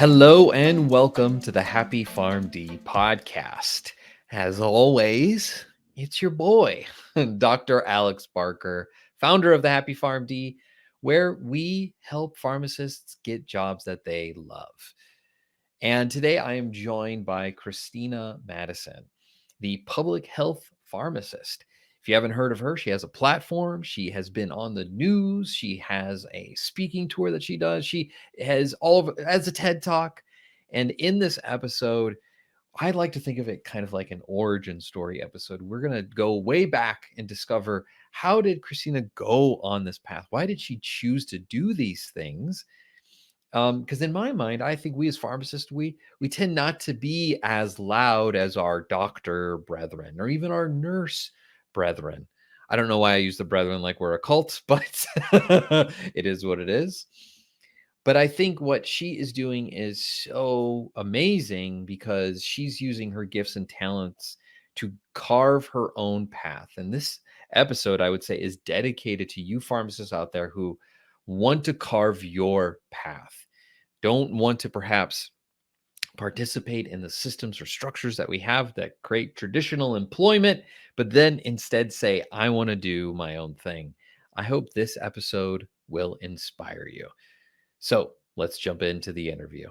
Hello and welcome to the Happy Farm D podcast. As always, it's your boy, Dr. Alex Barker, founder of the Happy Farm D, where we help pharmacists get jobs that they love. And today I am joined by Christina Madison, the public health pharmacist. If you haven't heard of her, she has a platform. She has been on the news. She has a speaking tour that she does. She has as a TED Talk. And in this episode, I'd like to think of it kind of like an origin story episode. We're going to go way back and discover, how did Christina go on this path? Why did she choose to do these things? Because in my mind, I think we as pharmacists, we tend not to be as loud as our doctor brethren or even our nurse brethren. I don't know why I use the brethren like we're a cult, but it is what it is. But I think what she is doing is so amazing because she's using her gifts and talents to carve her own path. And this episode, I would say, is dedicated to you pharmacists out there who want to carve your path, don't want to perhaps participate in the systems or structures that we have that create traditional employment, but then instead say, I want to do my own thing. I hope this episode will inspire you. So let's jump into the interview.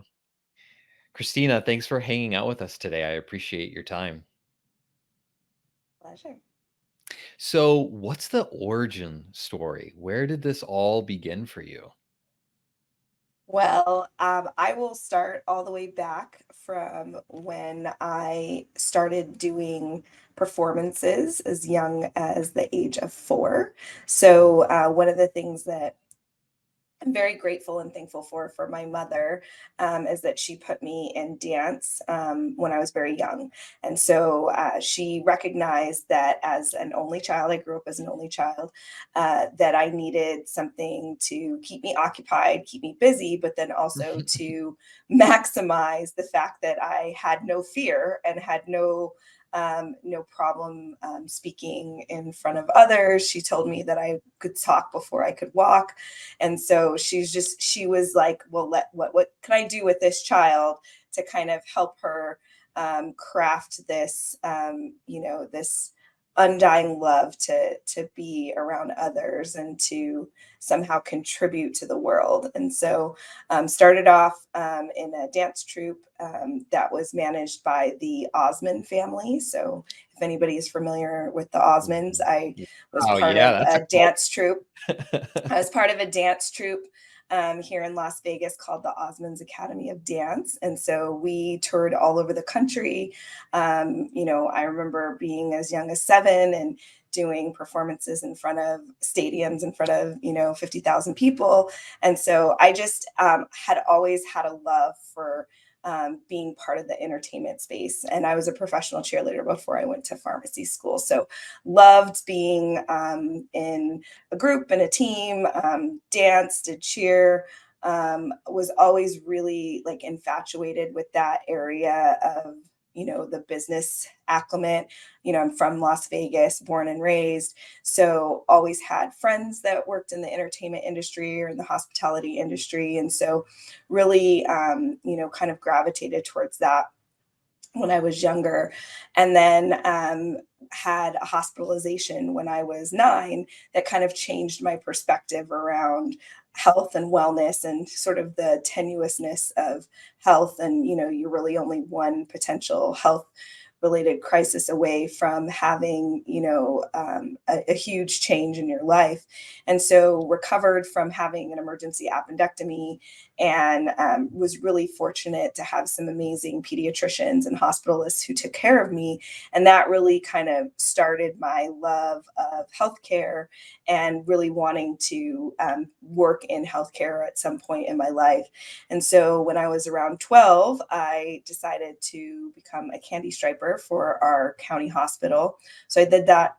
Christina, thanks for hanging out with us today. I appreciate your time. Pleasure. So, what's the origin story? Where did this all begin for you? Well, I will start all the way back from when I started doing performances as young as the age of 4. So, one of the things that I'm very grateful and thankful for my mother, is that she put me in dance when I was very young. And so she recognized that as an only child, I grew up as an only child, that I needed something to keep me occupied, keep me busy, but then also to maximize the fact that I had no fear and had no problem speaking in front of others. She told me that I could talk before I could walk. And so she was like, well, what can I do with this child to kind of help her craft this, this undying love to be around others and to somehow contribute to the world. And so started off in a dance troupe that was managed by the Osmond family. So if anybody is familiar with the Osmonds, I was Oh, part yeah, of that's a a cult. dance troupe. I was part of a dance troupe here in Las Vegas called the Osmonds Academy of Dance. And so we toured all over the country. I remember being as young as 7 and doing performances in front of stadiums in front of 50,000 people. And so I just had always had a love for being part of the entertainment space. And I was a professional cheerleader before I went to pharmacy school. So loved being in a group and a team, danced, did cheer, was always really like infatuated with that area of the business acclimate. I'm from Las Vegas, born and raised, so always had friends that worked in the entertainment industry or in the hospitality industry, and so really kind of gravitated towards that when I was younger. And then had a hospitalization when I was 9 that kind of changed my perspective around health and wellness and sort of the tenuousness of health. And, you're really only one potential health related crisis away from having, a huge change in your life. And so recovered from having an emergency appendectomy and was really fortunate to have some amazing pediatricians and hospitalists who took care of me. And that really kind of started my love of healthcare and really wanting to work in healthcare at some point in my life. And so when I was around 12, I decided to become a candy striper for our county hospital. So I did that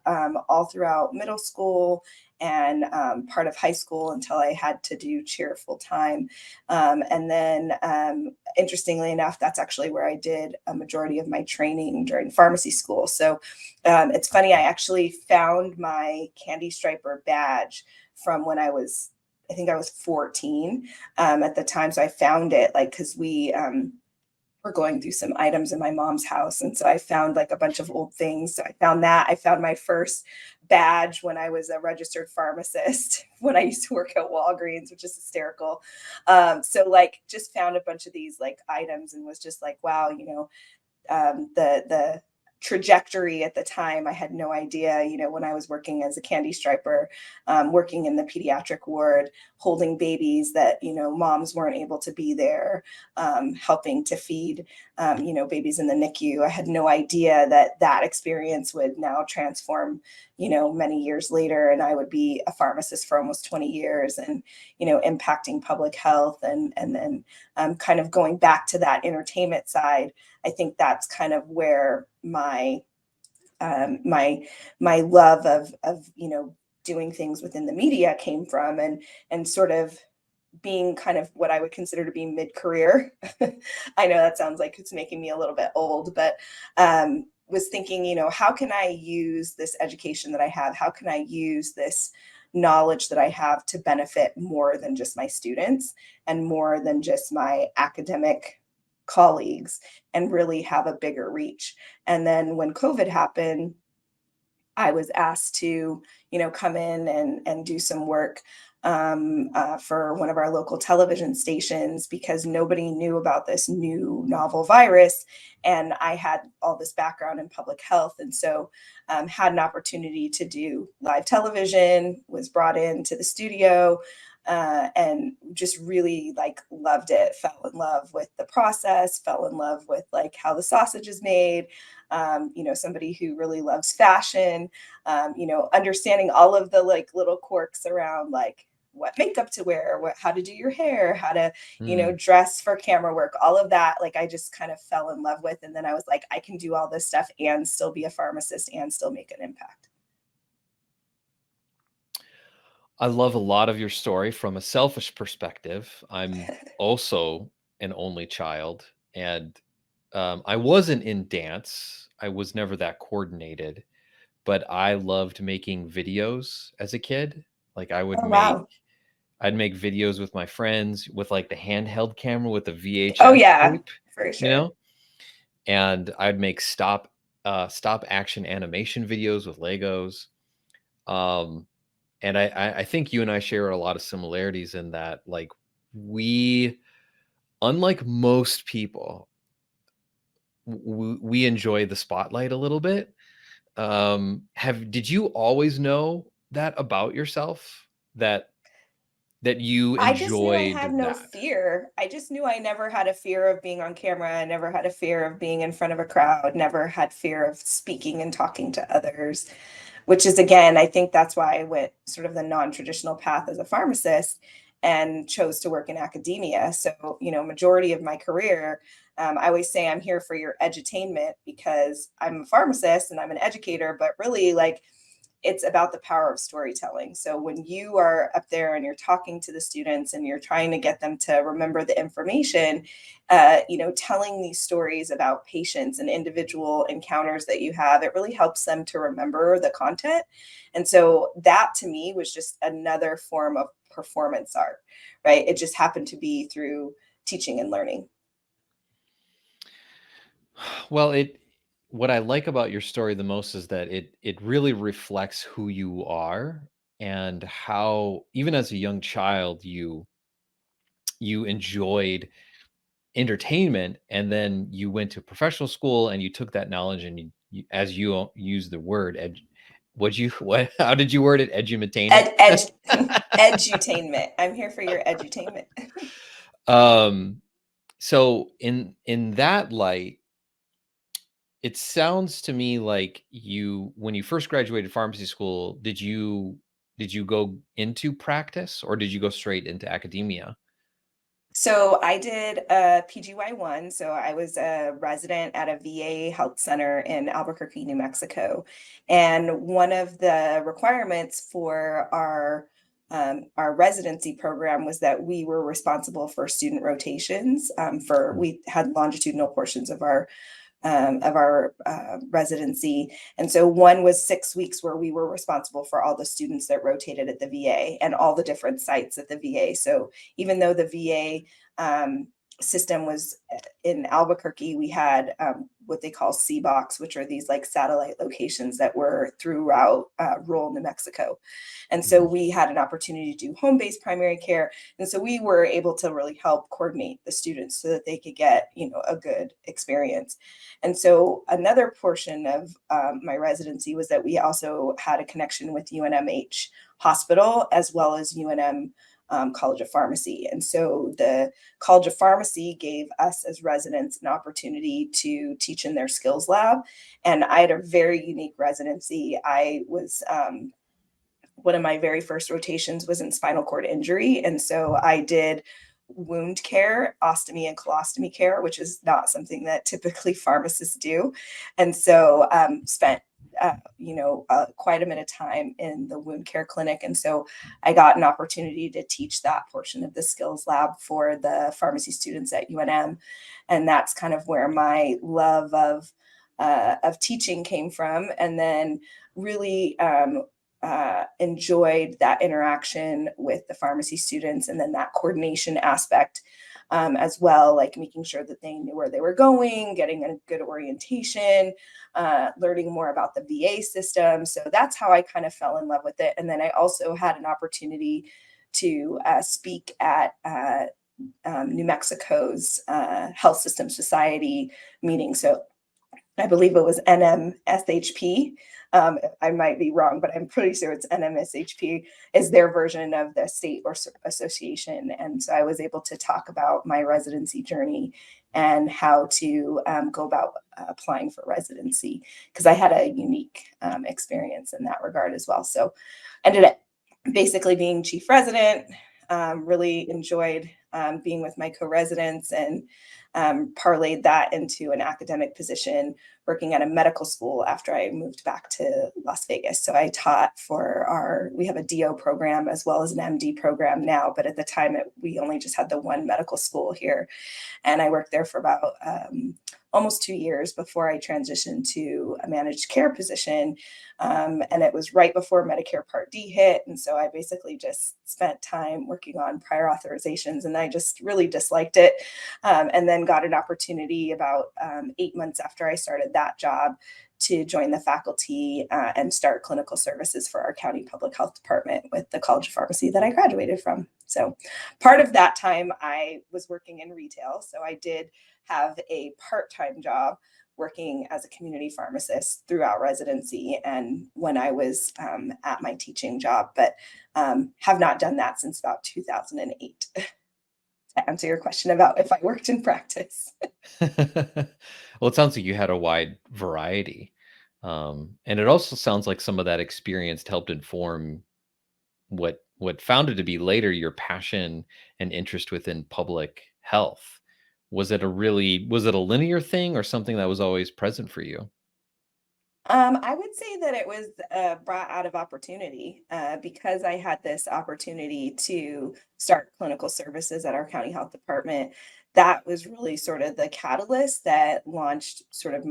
all throughout middle school and part of high school until I had to do cheer full time. And then, interestingly enough, that's actually where I did a majority of my training during pharmacy school. So it's funny, I actually found my candy striper badge from when I was I think I was 14 at the time. So I found it like, because we were going through some items in my mom's house. And so I found like a bunch of old things. So I found that. I found my first badge when I was a registered pharmacist when I used to work at Walgreens, which is hysterical. So like just found a bunch of these like items and was just like, wow, the trajectory at the time, I had no idea, when I was working as a candy striper, working in the pediatric ward, holding babies that, moms weren't able to be there, helping to feed, babies in the NICU. I had no idea that experience would now transform, many years later, and I would be a pharmacist for almost 20 years and, impacting public health and then kind of going back to that entertainment side. I think that's kind of where my my love of doing things within the media came from, and sort of being kind of what I would consider to be mid-career. I know that sounds like it's making me a little bit old, but was thinking, how can I use this education that I have? How can I use this knowledge that I have to benefit more than just my students and more than just my academic colleagues, and really have a bigger reach? And then when COVID happened, I was asked to, come in and do some work for one of our local television stations, because nobody knew about this new novel virus. And I had all this background in public health. And so had an opportunity to do live television, was brought into the studio, and just really like loved it, fell in love with the process, fell in love with like how the sausage is made. Somebody who really loves fashion, understanding all of the like little quirks around like what makeup to wear, how to do your hair, how to, dress for camera work, all of that. Like I just kind of fell in love with. And then I was like, I can do all this stuff and still be a pharmacist and still make an impact. I love a lot of your story from a selfish perspective. I'm also an only child, and I wasn't in dance. I was never that coordinated, but I loved making videos as a kid. Like Oh, wow. I'd make videos with my friends with like the handheld camera with the Oh, VHS yeah, tape, for you sure. know, and I'd make stop action animation videos with Legos. Um, and I think you and I share a lot of similarities in that, like, we, unlike most people, we enjoy the spotlight a little bit. Did you always know that about yourself, that you I just knew I had enjoyed no that? fear. I just knew I never had a fear of being on camera. I never had a fear of being in front of a crowd, never had fear of speaking and talking to others, which is, again, I think that's why I went sort of the non-traditional path as a pharmacist and chose to work in academia. So, majority of my career, I always say I'm here for your edutainment, because I'm a pharmacist and I'm an educator, but really like it's about the power of storytelling. So when you are up there and you're talking to the students and you're trying to get them to remember the information, telling these stories about patients and individual encounters that you have, it really helps them to remember the content. And so that to me was just another form of performance art, right? It just happened to be through teaching and learning. Well, what I like about your story the most is that it really reflects who you are, and how, even as a young child, you enjoyed entertainment, and then you went to professional school and you took that knowledge and as you use the word what how did you word it, edumatain it? Edutainment. I'm here for your edutainment. um so in that light, it sounds to me like, when you first graduated pharmacy school, did you go into practice, or did you go straight into academia? So I did a PGY1. So I was a resident at a VA health center in Albuquerque, New Mexico. And one of the requirements for our residency program was that we were responsible for student rotations. We had longitudinal portions of our of our residency. And so one was 6 weeks where we were responsible for all the students that rotated at the VA and all the different sites at the VA. So even though the VA system was in Albuquerque, we had what they call CBOX, which are these like satellite locations that were throughout rural New Mexico. And so we had an opportunity to do home-based primary care. And so we were able to really help coordinate the students so that they could get, a good experience. And so another portion of my residency was that we also had a connection with UNMH Hospital as well as UNM College of Pharmacy. And so the College of Pharmacy gave us as residents an opportunity to teach in their skills lab. And I had a very unique residency. I was one of my very first rotations was in spinal cord injury. And so I did wound care, ostomy and colostomy care, which is not something that typically pharmacists do. And so spent quite a bit of time in the wound care clinic. And so I got an opportunity to teach that portion of the skills lab for the pharmacy students at UNM. And that's kind of where my love of teaching came from. And then really enjoyed that interaction with the pharmacy students, and then that coordination aspect as well, like making sure that they knew where they were going, getting a good orientation, learning more about the VA system. So that's how I kind of fell in love with it. And then I also had an opportunity to speak at New Mexico's Health System Society meeting. So I believe it was NMSHP. I might be wrong, but I'm pretty sure it's NMSHP is their version of the state or association. And so I was able to talk about my residency journey and how to go about applying for residency, because I had a unique experience in that regard as well. So ended up basically being chief resident, really enjoyed being with my co-residents, and parlayed that into an academic position working at a medical school after I moved back to Las Vegas. So I taught we have a DO program as well as an MD program now, but at the time we only just had the one medical school here. And I worked there for about almost 2 years before I transitioned to a managed care position. And it was right before Medicare Part D hit. And so I basically just spent time working on prior authorizations, and I just really disliked it. And then got an opportunity about 8 months after I started that job to join the faculty and start clinical services for our county public health department with the College of Pharmacy that I graduated from. So part of that time I was working in retail. So I did have a part-time job working as a community pharmacist throughout residency and when I was at my teaching job, but have not done that since about 2008. To answer your question about if I worked in practice. Well, it sounds like you had a wide variety. And it also sounds like some of that experience helped inform what founded to be later your passion and interest within public health. Was it a linear thing or something that was always present for you? I would say that it was brought out of opportunity because I had this opportunity to start clinical services at our county health department. That was really sort of the catalyst that launched sort of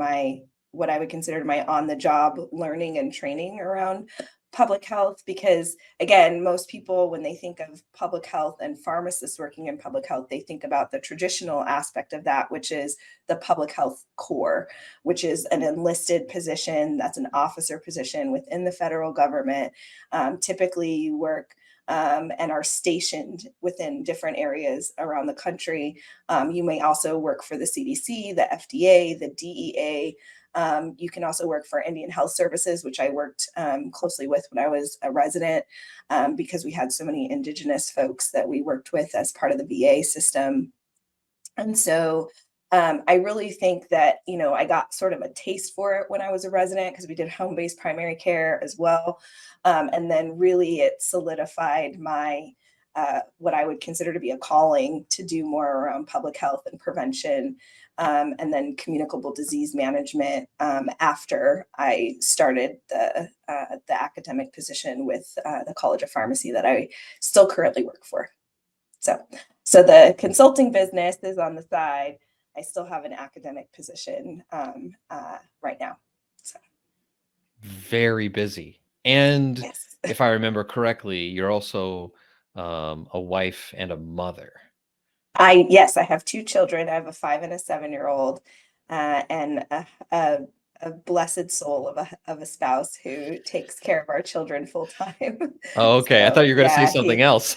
what I would consider my on the job learning and training around public health. Because again, most people, when they think of public health and pharmacists working in public health, they think about the traditional aspect of that, which is the public health corps, which is an enlisted position. That's an officer position within the federal government. Typically, you work and are stationed within different areas around the country. You may also work for the CDC, the FDA, the DEA. You can also work for Indian Health Services, which I worked closely with when I was a resident because we had so many Indigenous folks that we worked with as part of the VA system. And so I really think that, I got sort of a taste for it when I was a resident because we did home-based primary care as well. And then really it solidified my what I would consider to be a calling to do more around public health and prevention, and then communicable disease management after I started the academic position with the College of Pharmacy that I still currently work for. So the consulting business is on the side, I still have an academic position right now. So. Very busy. And Yes. if I remember correctly, you're also a wife and a mother. Yes, I have two children. I have a 5 and a 7-year-old, and a blessed soul of a spouse who takes care of our children full time. Oh, okay. I thought So you were going to say yeah, something else.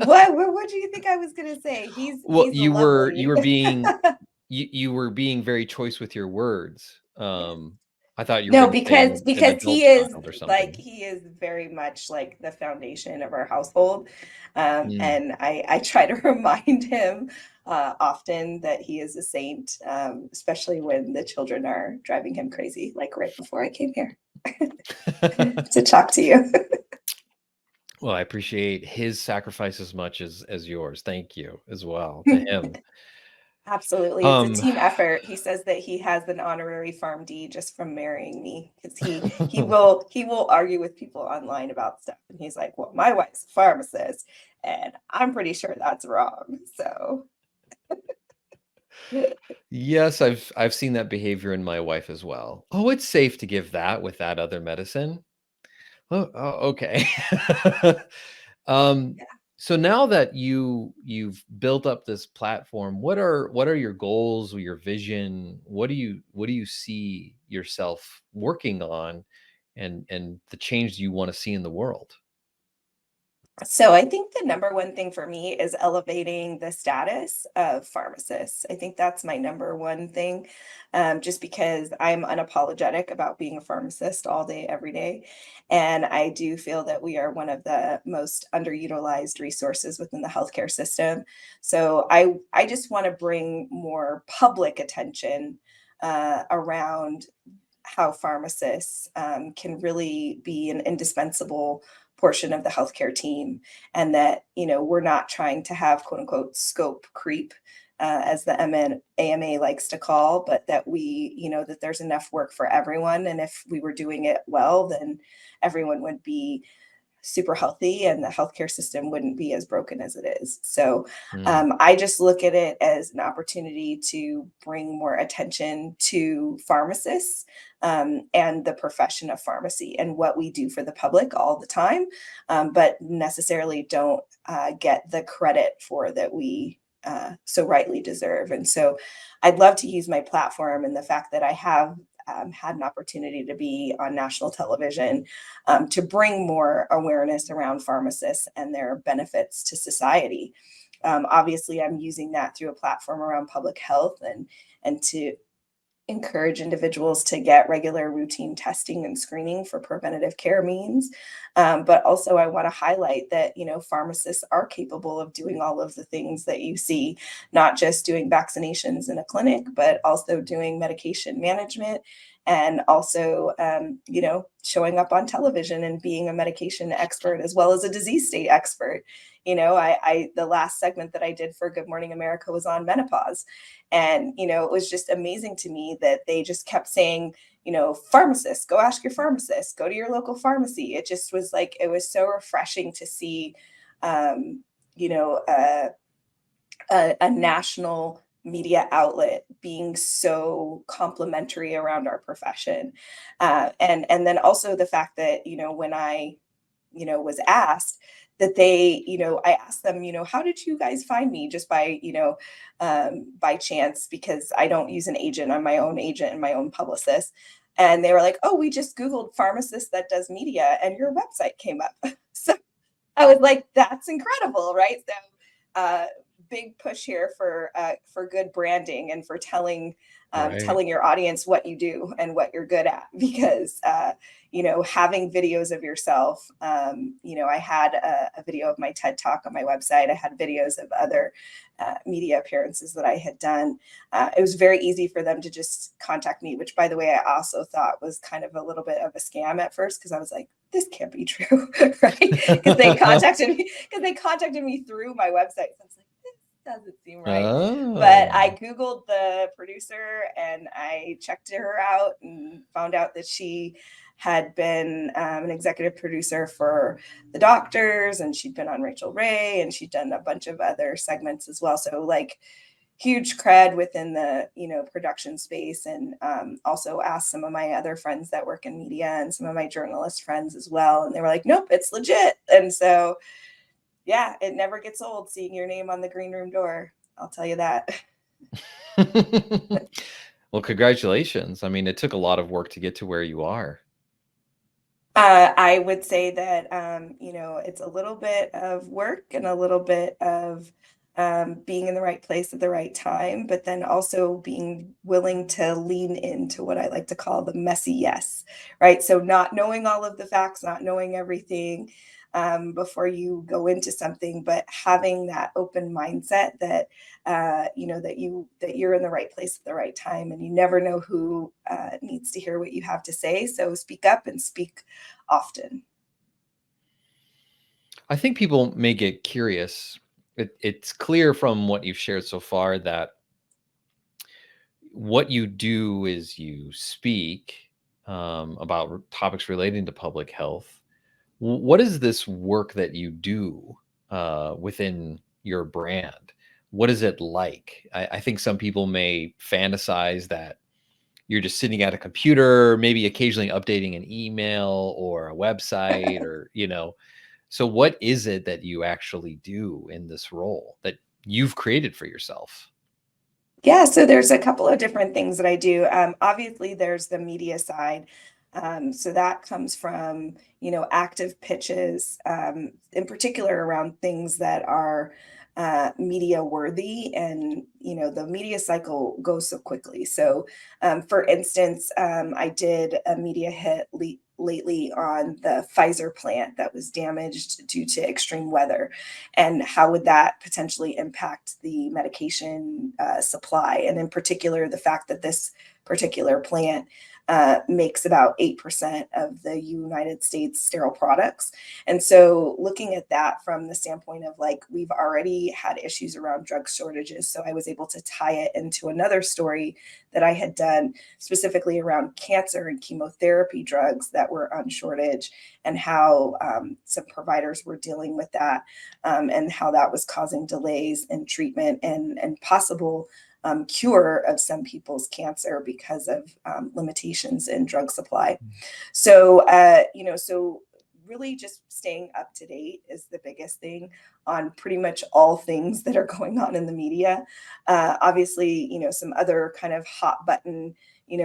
what do you think I was gonna say? Well, He's you lovely. were being you were being very choice with your words. I thought you were No, going to say an because adult he is child or like something. he is very much like the foundation of our household. Mm. And I try to remind him often that he is a saint, especially when the children are driving him crazy, like right before I came here to talk to you. Well, I appreciate his sacrifice as much as yours. Thank you as well to him. Absolutely. It's a Um, team effort. He says that he has an honorary PharmD just from marrying me because he will argue with people online about stuff. And he's like, well, my wife's a pharmacist, and I'm pretty sure that's wrong. So yes, I've seen that behavior in my wife as well. Oh, it's safe to give that with that other medicine. Oh, okay. Um, so now that you've built up this platform, what are your goals or your vision? What do you see yourself working on and the change you want to see in the world? So I think the number one thing for me is elevating the status of pharmacists. I think that's my number one thing, just because I'm unapologetic about being a pharmacist all day, every day. And I do feel that we are one of the most underutilized resources within the healthcare system. So I just want to bring more public attention around how pharmacists can really be an indispensable portion of the healthcare team, and that we're not trying to have quote unquote scope creep, as the AMA likes to call, but that that there's enough work for everyone, and if we were doing it well, then everyone would be super healthy and the healthcare system wouldn't be as broken as it is. So Mm, I just look at it as an opportunity to bring more attention to pharmacists, and the profession of pharmacy and what we do for the public all the time, but necessarily don't get the credit for that we so rightly deserve. And so I'd love to use my platform and the fact that I have had an opportunity to be on national television, to bring more awareness around pharmacists and their benefits to society. Obviously, I'm using that through a platform around public health, and to encourage individuals to get regular routine testing and screening for preventative care means. But also, I want to highlight that, pharmacists are capable of doing all of the things that you see, not just doing vaccinations in a clinic, but also doing medication management, and also, showing up on television and being a medication expert as well as a disease state expert. The last segment that I did for Good Morning America was on menopause. And, it was just amazing to me that they just kept saying, pharmacists, go ask your pharmacist, go to your local pharmacy. It just was like, it was so refreshing to see, um, you know, a, a national media outlet being so complimentary around our profession. And then also the fact that, when I was asked that I asked them, how did you guys find me, just by chance, because I don't use an agent. I'm my own agent and my own publicist. And they were like, oh, we just Googled pharmacist that does media and your website came up. So I was like, that's incredible, right? So uh, big push here for good branding and for right. telling your audience what you do and what you're good at, because having videos of yourself. I had a video of my TED talk on my website. I had videos of other media appearances that I had done. It was very easy for them to just contact me, which, by the way, I also thought was kind of a little bit of a scam at first, because I was like, this can't be true, right? Because they contacted me through my website. So I was like, this doesn't seem right. But I Oh, Googled the producer and I checked her out and found out that she had been an executive producer for The Doctors, and she'd been on Rachel Ray, and she'd done a bunch of other segments as well. So, like, huge cred within the, production space, and also asked some of my other friends that work in media and some of my journalist friends as well. And they were like, nope, it's legit. And so, yeah, it never gets old seeing your name on the green room door. I'll tell you that. Well, congratulations. I mean, it took a lot of work to get to where you are. I would say that, it's a little bit of work and a little bit of being in the right place at the right time, but then also being willing to lean into what I like to call the messy yes, right? So not knowing all of the facts, not knowing everything before you go into something, but having that open mindset that that you're in the right place at the right time, and you never know who needs to hear what you have to say. So speak up and speak often. I think people may get curious. It's clear from what you've shared so far that what you do is you speak about topics relating to public health. What is this work that you do within your brand? What is it like? I think some people may fantasize that you're just sitting at a computer, maybe occasionally updating an email or a website, or, so what is it that you actually do in this role that you've created for yourself? Yeah, so there's a couple of different things that I do. Obviously, there's the media side. So that comes from, active pitches, in particular around things that are media worthy. And, the media cycle goes so quickly. So, for instance, I did a media hit lately on the Pfizer plant that was damaged due to extreme weather, and how would that potentially impact the medication supply, and in particular the fact that this particular plant makes about 8% of the United States sterile products. And so looking at that from the standpoint of, like, we've already had issues around drug shortages, so I was able to tie it into another story that I had done specifically around cancer and chemotherapy drugs that were on shortage, and how some providers were dealing with that, and how that was causing delays in treatment and possible cure of some people's cancer because of limitations in drug supply. So, so really just staying up to date is the biggest thing on pretty much all things that are going on in the media. Obviously, some other kind of hot button,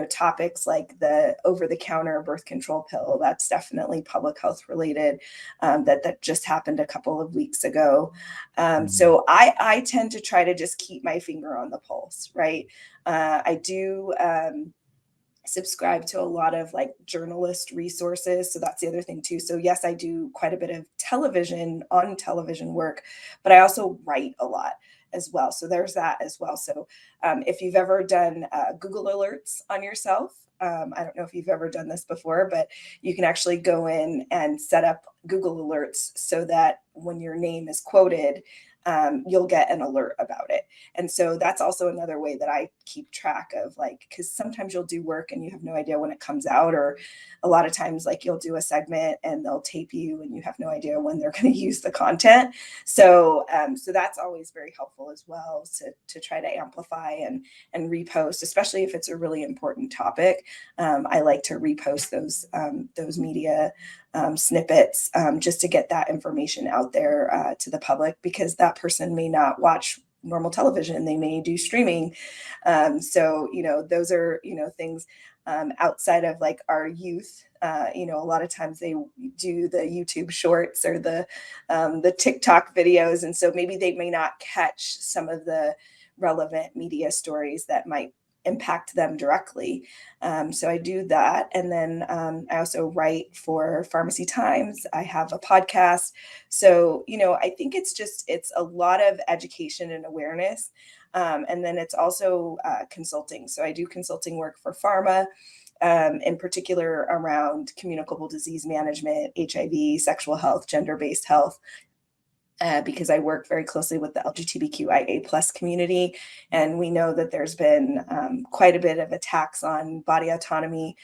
topics like the over-the-counter birth control pill. That's definitely public health related. That just happened a couple of weeks ago. So I tend to try to just keep my finger on the pulse, right? I do. Subscribe to a lot of like journalist resources. So that's the other thing too. So yes, I do quite a bit of on television work, but I also write a lot as well. So there's that as well. So if you've ever done Google alerts on yourself, I don't know if you've ever done this before, but you can actually go in and set up Google alerts so that when your name is quoted, you'll get an alert about it. And so that's also another way that I keep track of, like, because sometimes you'll do work and you have no idea when it comes out, or a lot of times, like, you'll do a segment and they'll tape you and you have no idea when they're going to use the content. So, so that's always very helpful as well, to try to amplify and repost, especially if it's a really important topic. I like to repost those media snippets, just to get that information out there to the public, because that person may not watch normal television, they may do streaming. So, those are, things outside of like our youth. A lot of times they do the YouTube shorts or the TikTok videos. And so maybe they may not catch some of the relevant media stories that might impact them directly. So I do that. And then I also write for Pharmacy Times. I have a podcast. So, I think it's a lot of education and awareness. And then it's also consulting. So I do consulting work for pharma, in particular around communicable disease management, HIV, sexual health, gender-based health. because I work very closely with the LGBTQIA plus community. And we know that there's been quite a bit of attacks on body autonomy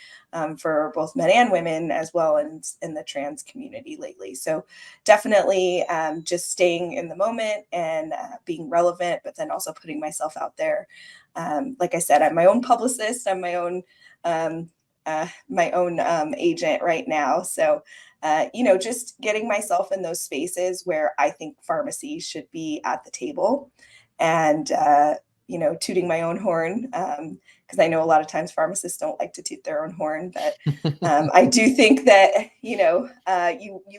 for both men and women, as well as in the trans community lately. So definitely just staying in the moment and being relevant, but then also putting myself out there. Like I said, I'm my own publicist. I'm my own agent right now. So just getting myself in those spaces where I think pharmacy should be at the table, and tooting my own horn, because I know a lot of times pharmacists don't like to toot their own horn, but I do think that you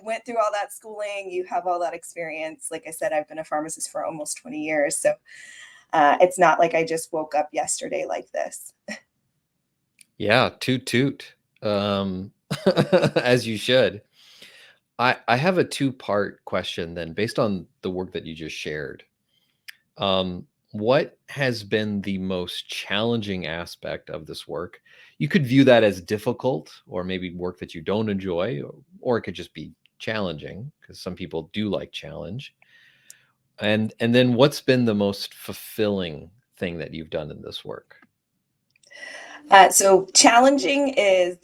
went through all that schooling, you have all that experience. Like I said, I've been a pharmacist for almost 20 years, so it's not like I just woke up yesterday like this. Yeah, toot toot. As you should. I have a two-part question then, based on the work that you just shared. What has been the most challenging aspect of this work? You could view that as difficult, or maybe work that you don't enjoy, or it could just be challenging, because some people do like challenge. And then what's been the most fulfilling thing that you've done in this work? So challenging is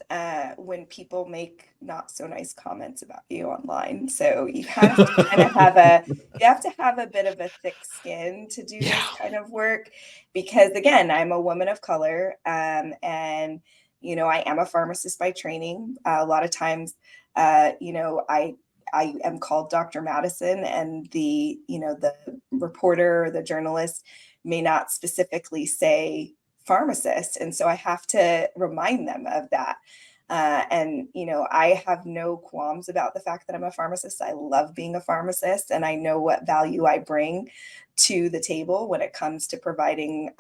when people make not so nice comments about you online. So you have to kind of have a bit of a thick skin to do Yeah. this kind of work, because again, I'm a woman of color, and I am a pharmacist by training. A lot of times, I am called Dr. Madison, and the reporter or the journalist may not specifically say pharmacist. And so I have to remind them of that. I have no qualms about the fact that I'm a pharmacist. I love being a pharmacist, and I know what value I bring to the table when it comes to providing,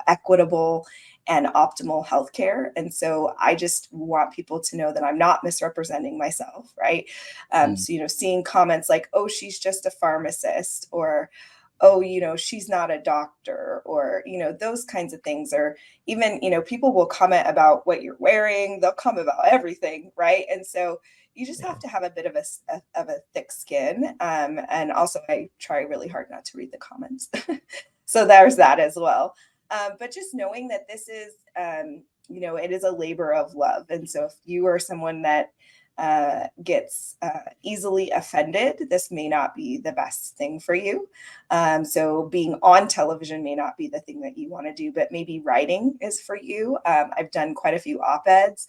equitable and optimal healthcare. And so I just want people to know that I'm not misrepresenting myself, right? Mm. So, seeing comments like, oh, she's just a pharmacist, or oh, she's not a doctor, or, those kinds of things. Or even, people will comment about what you're wearing, they'll comment about everything, right? And so you just Yeah. have to have a bit of a thick skin. And also, I try really hard not to read the comments. So there's that as well. But just knowing that this is, it is a labor of love. And so if you are someone that gets easily offended, this may not be the best thing for you. So being on television may not be the thing that you want to do, but maybe writing is for you. I've done quite a few op-eds,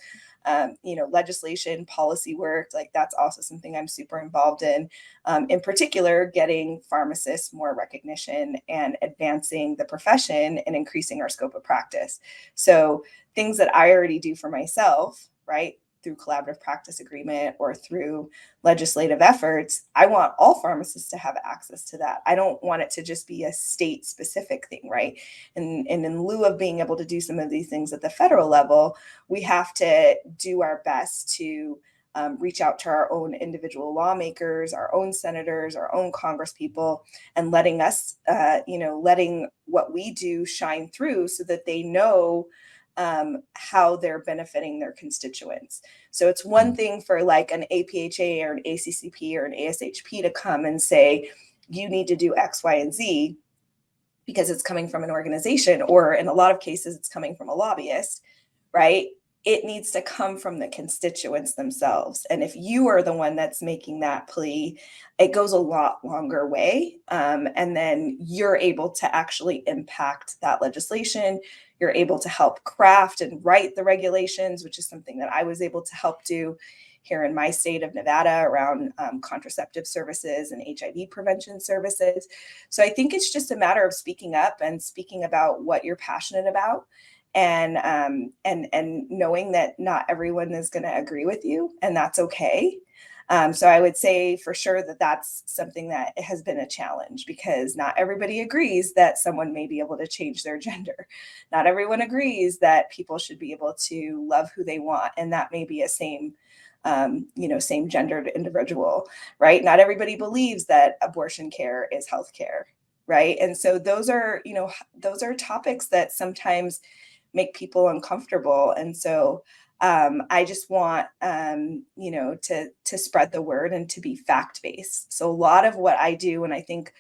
legislation, policy work, like that's also something I'm super involved in particular, getting pharmacists more recognition and advancing the profession and increasing our scope of practice. So things that I already do for myself, right? Through collaborative practice agreement or through legislative efforts, I want all pharmacists to have access to that. I don't want it to just be a state specific thing, right? And in lieu of being able to do some of these things at the federal level, we have to do our best to reach out to our own individual lawmakers, our own senators, our own congresspeople, and letting us, letting what we do shine through so that they know how they're benefiting their constituents. So it's one Mm. thing for like an APHA or an ACCP or an ASHP to come and say, you need to do X, Y, and Z because it's coming from an organization, or in a lot of cases, it's coming from a lobbyist, right? It needs to come from the constituents themselves. And if you are the one that's making that plea, it goes a lot longer way. And then you're able to actually impact that legislation. You're able to help craft and write the regulations, which is something that I was able to help do here in my state of Nevada around contraceptive services and HIV prevention services. So I think it's just a matter of speaking up and speaking about what you're passionate about, and knowing that not everyone is going to agree with you, and that's okay. So I would say for sure that that's something that has been a challenge, because not everybody agrees that someone may be able to change their gender. Not everyone agrees that people should be able to love who they want, and that may be a same gendered individual, right? Not everybody believes that abortion care is health care, right? And so those are topics that sometimes make people uncomfortable. And so I just want, to spread the word and to be fact-based. So a lot of what I do, and I think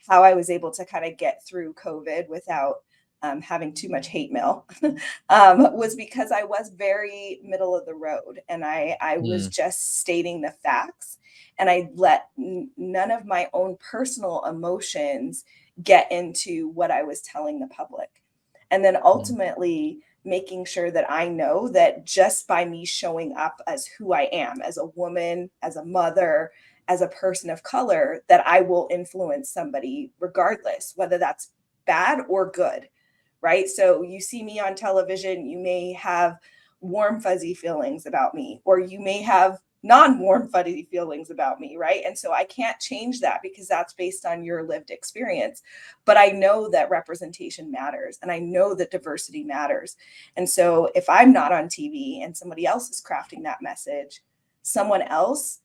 how I was able to kind of get through COVID without having too much hate mail was because I was very middle of the road, and I was Mm, just stating the facts, and I let none of my own personal emotions get into what I was telling the public. And then mm, ultimately making sure that I know that just by me showing up as who I am, as a woman, as a mother, as a person of color, that I will influence somebody regardless, whether that's bad or good, right? So you see me on television, you may have warm, fuzzy feelings about me, or you may have non-warm, fuzzy feelings about me, right? And so I can't change that because that's based on your lived experience. But I know that representation matters, and I know that diversity matters. And so if I'm not on TV and somebody else is crafting that message, someone else,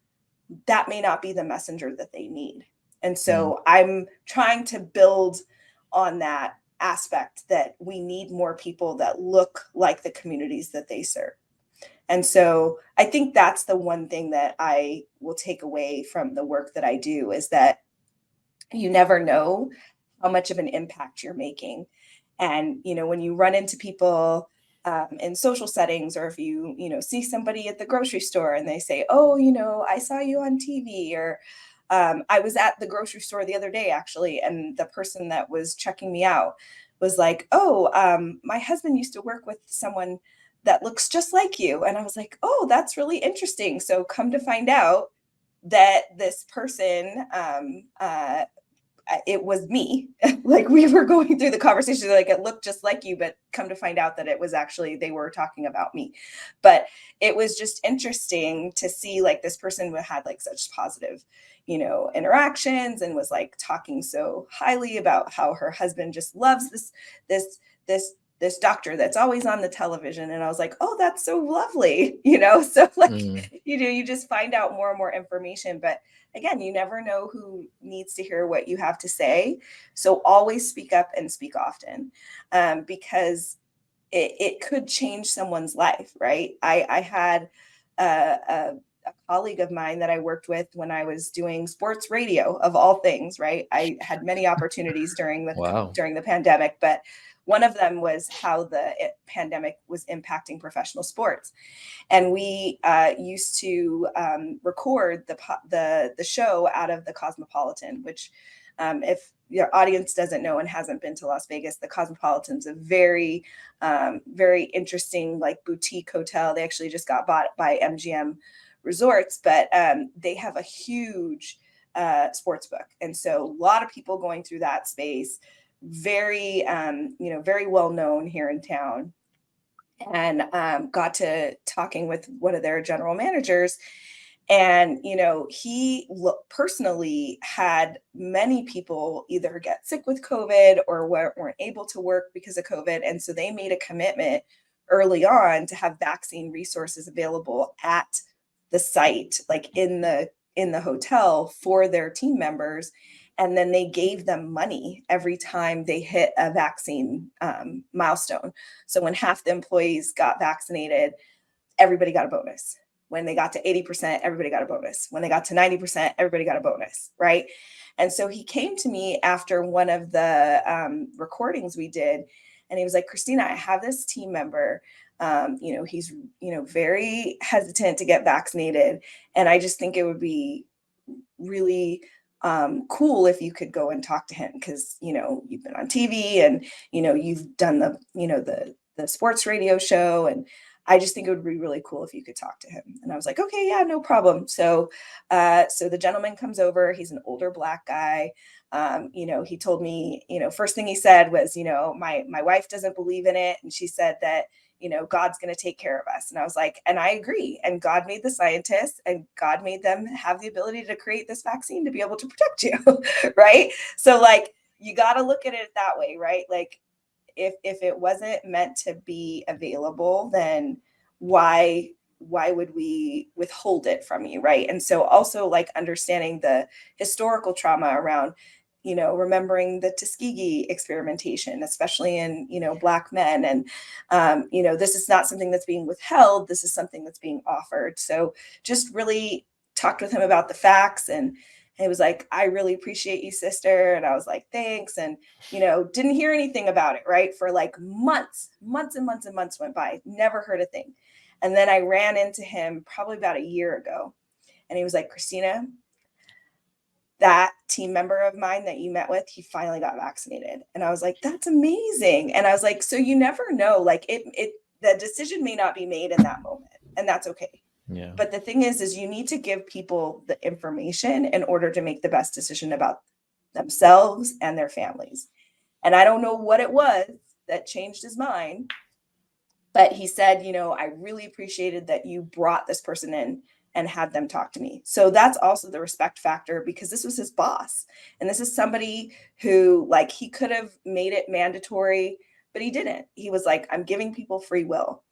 that may not be the messenger that they need. And mm, so I'm trying to build on that aspect, that we need more people that look like the communities that they serve. And so I think that's the one thing that I will take away from the work that I do, is that you never know how much of an impact you're making. And, when you run into people in social settings, or if you see somebody at the grocery store and they say, oh, I saw you on TV, or I was at the grocery store the other day, actually, and the person that was checking me out was like, oh, my husband used to work with someone that looks just like you. And I was like, oh, that's really interesting. So come to find out that this person, it was me. Like, we were going through the conversation, like, it looked just like you, but come to find out that it was actually, they were talking about me. But it was just interesting to see, like, this person had like such positive, interactions, and was like talking so highly about how her husband just loves this this this doctor that's always on the television. And I was like, oh, that's so lovely. So, like, mm. you just find out more and more information. But again, you never know who needs to hear what you have to say. So always speak up and speak often, because it could change someone's life, right? I had a colleague of mine that I worked with when I was doing sports radio, of all things, right? I had many opportunities Wow. during the pandemic, but one of them was how the pandemic was impacting professional sports. And we used to record the show out of the Cosmopolitan, which, if your audience doesn't know and hasn't been to Las Vegas, the Cosmopolitan's a very, very interesting, like, boutique hotel. They actually just got bought by MGM Resorts, but they have a huge sports book, and so a lot of people going through that space. Very, very well known here in town. And got to talking with one of their general managers. And, he personally had many people either get sick with COVID or weren't able to work because of COVID. And so they made a commitment early on to have vaccine resources available at the site, like in the hotel, for their team members. And then they gave them money every time they hit a vaccine milestone. So when half the employees got vaccinated, everybody got a bonus. When they got to 80%, everybody got a bonus. When they got to 90%, everybody got a bonus, right? And so he came to me after one of the recordings we did, and he was like, Christina, I have this team member. He's, very hesitant to get vaccinated. And I just think it would be really cool if you could go and talk to him, because you've been on TV, and you've done the sports radio show, and I just think it would be really cool if you could talk to him. And I was like, okay, yeah, no problem. So the gentleman comes over. He's an older Black guy. He told me, first thing he said was, my wife doesn't believe in it, and she said that, God's going to take care of us. And I was like, and I agree. And God made the scientists, and God made them have the ability to create this vaccine to be able to protect you. Right. So, like, you got to look at it that way, right? Like, if it wasn't meant to be available, then why would we withhold it from you, right? And so also, like, understanding the historical trauma around remembering the Tuskegee experimentation, especially in, Black men. And, this is not something that's being withheld. This is something that's being offered. So just really talked with him about the facts, and he was like, I really appreciate you, sister. And I was like, thanks. And, didn't hear anything about it, right? For like months and months and months went by, never heard a thing. And then I ran into him probably about a year ago. And he was like, Christina, that team member of mine that you met with, he finally got vaccinated. And I was like, that's amazing. And I was like, so you never know, like the decision may not be made in that moment, and that's okay. Yeah. But the thing is you need to give people the information in order to make the best decision about themselves and their families. And I don't know what it was that changed his mind, but he said, I really appreciated that you brought this person in and had them talk to me. So that's also the respect factor, because this was his boss. And this is somebody who, like, he could have made it mandatory, but he didn't. He was like, I'm giving people free will,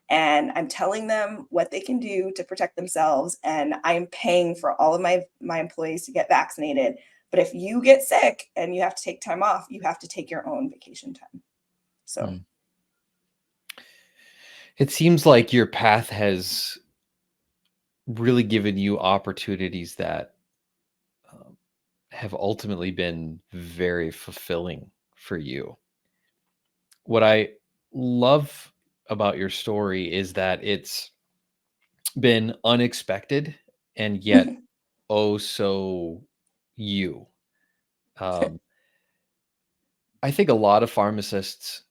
and I'm telling them what they can do to protect themselves. And I'm paying for all of my employees to get vaccinated. But if you get sick and you have to take time off, you have to take your own vacation time. So it seems like your path has really given you opportunities that have ultimately been very fulfilling for you. What I love about your story is that it's been unexpected and yet oh so you. I think a lot of pharmacists,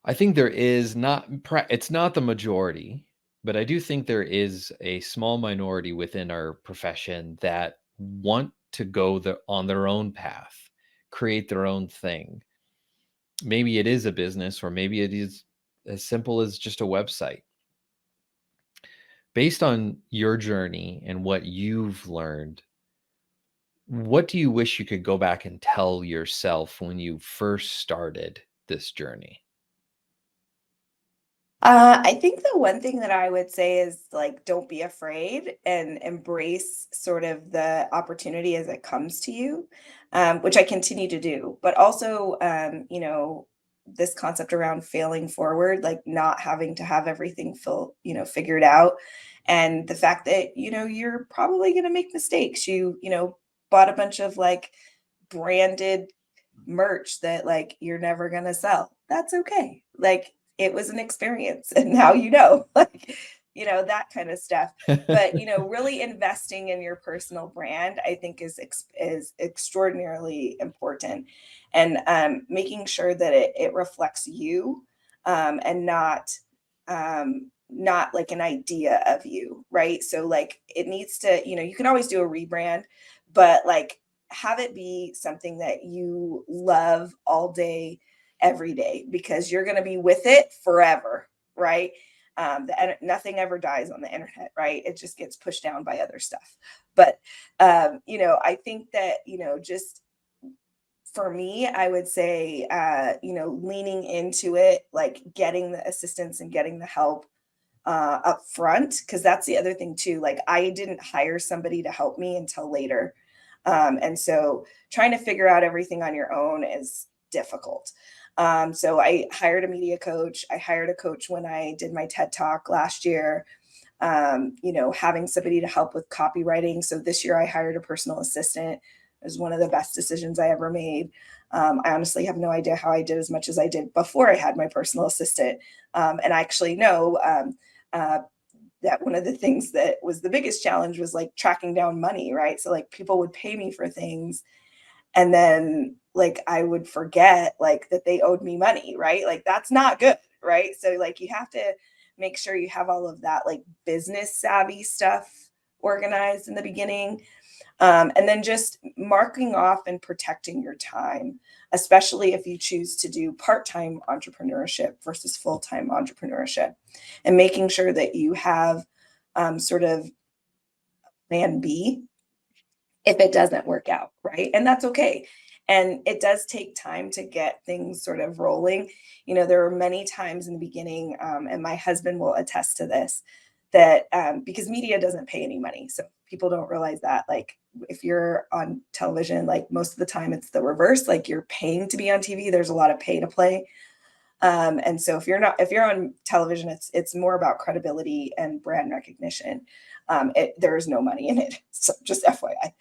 I think there is it's not the majority, but I do think there is a small minority within our profession that want to go on their own path, create their own thing. Maybe it is a business, or maybe it is as simple as just a website. Based on your journey and what you've learned, what do you wish you could go back and tell yourself when you first started this journey? I think the one thing that I would say is, like, don't be afraid and embrace sort of the opportunity as it comes to you, which I continue to do. But also, this concept around failing forward, like not having to have everything figured out. And the fact that, you're probably going to make mistakes. You bought a bunch of like branded merch that like you're never going to sell. That's okay. Like, it was an experience, and now like, that kind of stuff. But, really investing in your personal brand, I think is extraordinarily important. And making sure that it reflects you, and not like an idea of you, right? So like it needs to, you can always do a rebrand, but like have it be something that you love all day, every day, because you're going to be with it forever, right? Nothing ever dies on the internet, right? It just gets pushed down by other stuff. But I think that, just for me, I would say, leaning into it, like getting the assistance and getting the help up front, because that's the other thing too. Like, I didn't hire somebody to help me until later. And so trying to figure out everything on your own is difficult. So I hired a media coach. I hired a coach when I did my TED Talk last year, having somebody to help with copywriting. So this year I hired a personal assistant. It was one of the best decisions I ever made. I honestly have no idea how I did as much as I did before I had my personal assistant. And I actually know that one of the things that was the biggest challenge was like tracking down money, right? So like people would pay me for things, and then like I would forget like that they owed me money, right? Like that's not good, right? So like you have to make sure you have all of that like business savvy stuff organized in the beginning. And then just marking off and protecting your time, especially if you choose to do part-time entrepreneurship versus full-time entrepreneurship, and making sure that you have sort of plan B if it doesn't work out, right? And that's okay. And it does take time to get things sort of rolling. There were many times in the beginning, and my husband will attest to this, that because media doesn't pay any money. So people don't realize that, like, if you're on television, like most of the time it's the reverse, like you're paying to be on TV. There's a lot of pay to play. And so if you're on television, it's more about credibility and brand recognition. There is no money in it. So just FYI.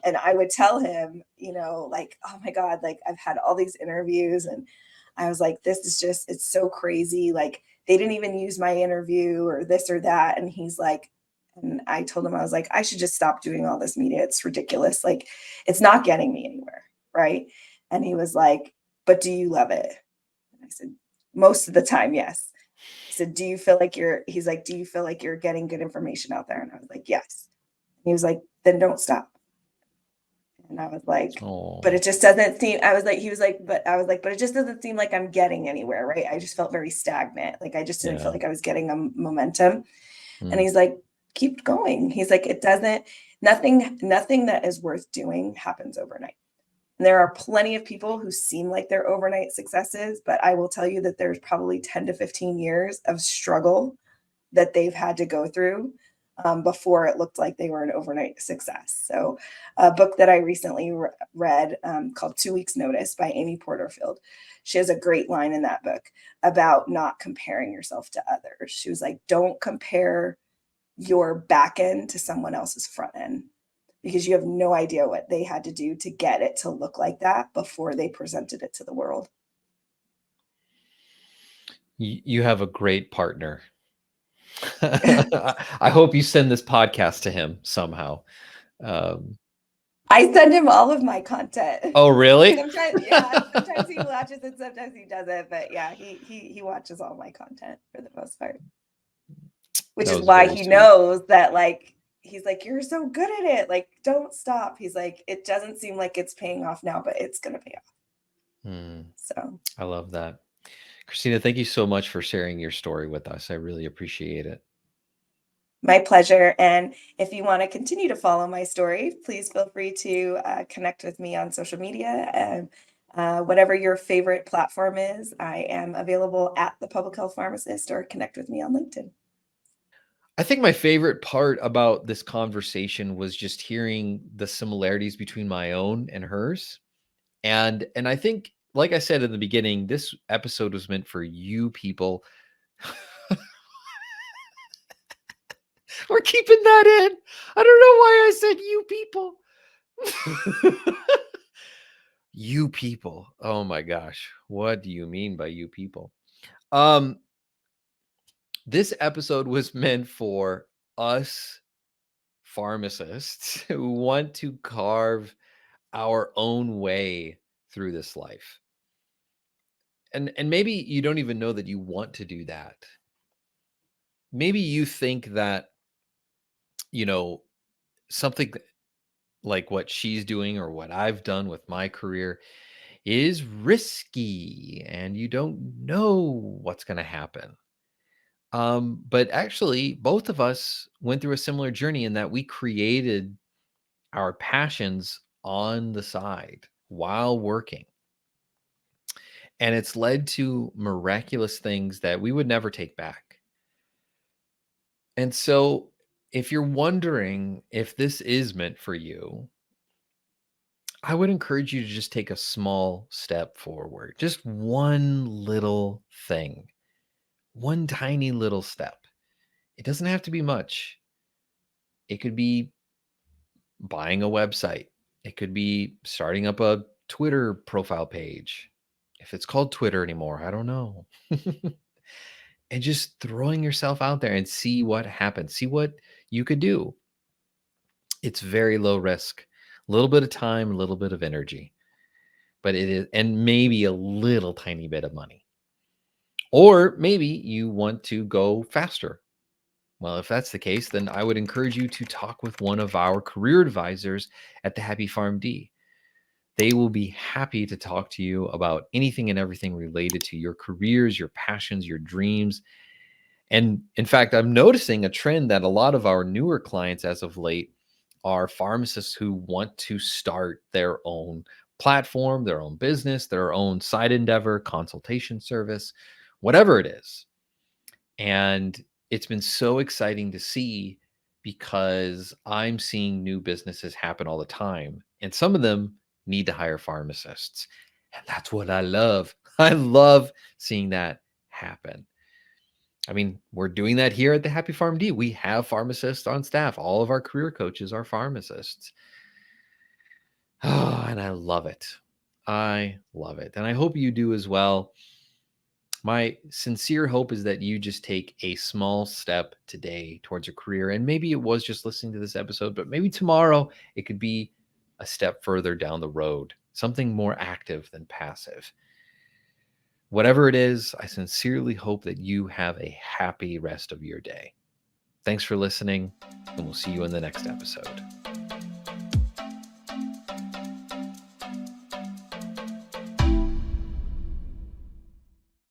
And I would tell him, like, oh my God, like I've had all these interviews and I was like, this is just, it's so crazy. Like they didn't even use my interview or this or that. And he's like, and I told him, I was like, I should just stop doing all this media. It's ridiculous. Like it's not getting me anywhere. Right. And he was like, but do you love it? I said, most of the time, yes. He said, do you feel like he's like, do you feel like you're getting good information out there? And I was like, yes. And he was like, then don't stop. And I was like, but it just doesn't seem, I was like, he was like, but I was like, but it just doesn't seem like I'm getting anywhere. Right. I just felt very stagnant. Like I just didn't feel like I was getting a momentum. And he's like, keep going. He's like, nothing that is worth doing happens overnight. And there are plenty of people who seem like they're overnight successes, but I will tell you that there's probably 10 to 15 years of struggle that they've had to go through before it looked like they were an overnight success. So a book that I recently read called 2 Weeks Notice by Amy Porterfield. She has a great line in that book about not comparing yourself to others. She was like, don't compare your back end to someone else's front end, because you have no idea what they had to do to get it to look like that before they presented it to the world. You have a great partner. I hope you send this podcast to him somehow. I send him all of my content. Oh, really? Sometimes he watches it, sometimes he doesn't. But yeah, he watches all my content for the most part. Which is why he knows that, like, he's like, you're so good at it. Like, don't stop. He's like, it doesn't seem like it's paying off now, but it's going to pay off. So I love that. Christina, thank you so much for sharing your story with us. I really appreciate it. My pleasure. And if you want to continue to follow my story, please feel free to connect with me on social media. And whatever your favorite platform is, I am available at the Public Health Pharmacist, or connect with me on LinkedIn. I think my favorite part about this conversation was just hearing the similarities between my own and hers. And I think, like I said in the beginning, this episode was meant for you people. We're keeping that in. I don't know why I said you people. You people. Oh my gosh. What do you mean by you people? This episode was meant for us pharmacists who want to carve our own way through this life. And maybe you don't even know that you want to do that. Maybe you think that, something like what she's doing or what I've done with my career is risky and you don't know what's going to happen. But actually, both of us went through a similar journey in that we created our passions on the side while working. And it's led to miraculous things that we would never take back. And so, if you're wondering if this is meant for you, I would encourage you to just take a small step forward, just one little thing, one tiny little step. It doesn't have to be much. It could be buying a website. It could be starting up a Twitter profile page. If it's called Twitter anymore, I don't know. And just throwing yourself out there and see what happens. See what you could do. It's very low risk. A little bit of time, a little bit of energy. But it is, and maybe a little tiny bit of money. Or maybe you want to go faster. Well, if that's the case, then I would encourage you to talk with one of our career advisors at the Happy PharmD. They will be happy to talk to you about anything and everything related to your careers, your passions, your dreams. And in fact, I'm noticing a trend that a lot of our newer clients as of late are pharmacists who want to start their own platform, their own business, their own side endeavor, consultation service, whatever it is. And it's been so exciting to see because I'm seeing new businesses happen all the time, and some of them need to hire pharmacists. And that's what I love. I love seeing that happen. I mean, we're doing that here at the Happy Farm D. We have pharmacists on staff. All of our career coaches are pharmacists. Oh, and I love it. I love it. And I hope you do as well. My sincere hope is that you just take a small step today towards a career. And maybe it was just listening to this episode, but maybe tomorrow it could be a step further down the road, something more active than passive. Whatever it is, I sincerely hope that you have a happy rest of your day. Thanks for listening, and we'll see you in the next episode.